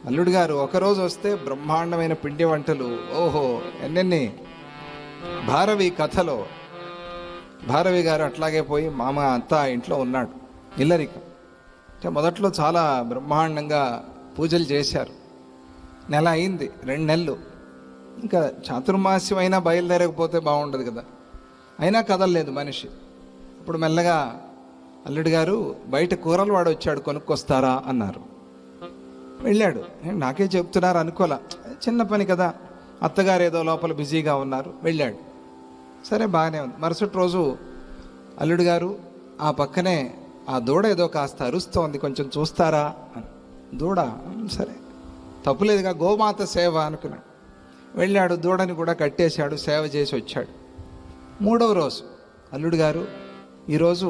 అల్లుడు గారు ఒకరోజు వస్తే బ్రహ్మాండమైన పిండి వంటలు. ఓహో, ఎన్నెన్ని. భారవి కథలో భారవి గారు అట్లాగే పోయి మామ అంతా ఇంట్లో ఉన్నాడు, ఇల్లరిక. అంటే మొదట్లో చాలా బ్రహ్మాండంగా పూజలు చేశారు. నెల అయింది, 2 నెలలు. ఇంకా చాతుర్మాస్యం అయినా బయలుదేరకపోతే బాగుండదు కదా. అయినా కదలలేదు మనిషి. ఇప్పుడు మెల్లగా అల్లుడు గారు బయట కూరలు వాడు వచ్చాడు, కొనుక్కొస్తారా అన్నారు. వెళ్ళాడు. నాకే చెప్తున్నారు అనుకోలే, చిన్న పని కదా. అత్తగారు ఏదో లోపల బిజీగా ఉన్నారు, వెళ్ళాడు. సరే, బాగానే ఉంది. మరుసటి రోజు అల్లుడు గారు ఆ పక్కనే ఆ దూడ ఏదో కాస్త అరుస్తోంది, కొంచెం చూస్తారా అని. దూడ, సరే తప్పులేదుగా, గోమాత సేవ అనుకున్నాడు. వెళ్ళాడు, దూడని కూడా కట్టేశాడు, సేవ చేసి వచ్చాడు. 3వ రోజు అల్లుడు గారు, ఈరోజు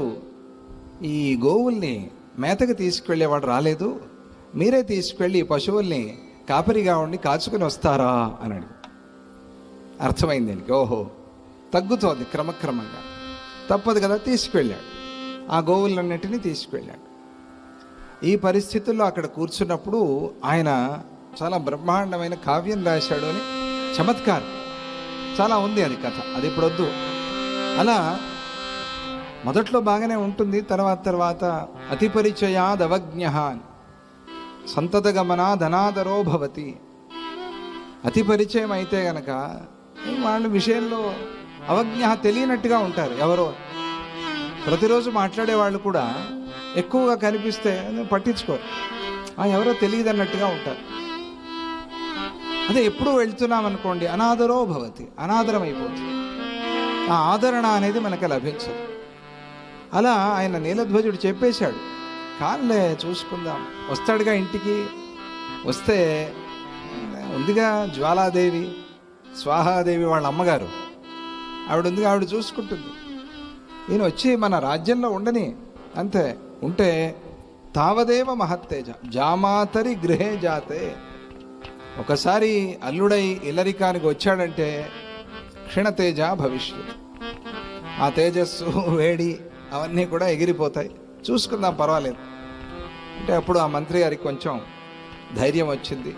ఈ గోవుల్ని మేతకు తీసుకువెళ్ళేవాడు రాలేదు, మీరే తీసుకువెళ్ళి ఈ పశువుల్ని కాపరిగా ఉండి కాచుకుని వస్తారా అని అడిగి. అర్థమైంది దీనికి. ఓహో, తగ్గుతోంది క్రమక్రమంగా, తప్పదు కదా. తీసుకువెళ్ళాడు, ఆ గోవులన్నిటినీ తీసుకువెళ్ళాడు. ఈ పరిస్థితుల్లో అక్కడ కూర్చున్నప్పుడు ఆయన చాలా బ్రహ్మాండమైన కావ్యం రాశాడు అని చమత్కారం చాలా ఉంది. అది కథ, అది ఇప్పుడు వద్దు. అలా మొదట్లో బాగానే ఉంటుంది, తర్వాత అతి పరిచయాదవజ్ఞ సంతత గమన ధనాదరో భవతి. అతి పరిచయం అయితే గనక వాళ్ళ విషయంలో అవజ్ఞ తెలియనట్టుగా ఉంటారు. ఎవరో ప్రతిరోజు మాట్లాడే వాళ్ళు కూడా ఎక్కువగా కనిపిస్తే పట్టించుకోరు, ఎవరో తెలియదు అన్నట్టుగా ఉంటారు. అదే ఎప్పుడు వెళ్తున్నాం అనుకోండి, అనాదరో భవతి, అనాదరం అయిపోతుంది. ఆ ఆదరణ అనేది మనకు లభించదు. అలా ఆయన నీలధ్వజుడు చెప్పేశాడు, కాళ్ళే చూసుకుందాం. వస్తాడుగా ఇంటికి. వస్తే ఉందిగా జ్వాలాదేవి, స్వాహాదేవి వాళ్ళ అమ్మగారు, ఆవిడ ఉందిగా, ఆవిడ చూసుకుంటుంది. ఈయన వచ్చి మన రాజ్యంలో ఉండని, అంతే. ఉంటే తావదేవ మహత్తేజ జామాతరి గృహే జాతే. ఒకసారి అల్లుడై ఇల్లరికానికి వచ్చాడంటే క్షీణతేజ భవిష్యత్. ఆ తేజస్సు, వేడి అవన్నీ కూడా ఎగిరిపోతాయి. చూసుకుందాం, పర్వాలేదు అంటే అప్పుడు ఆ మంత్రి గారికి కొంచెం ధైర్యం వచ్చింది.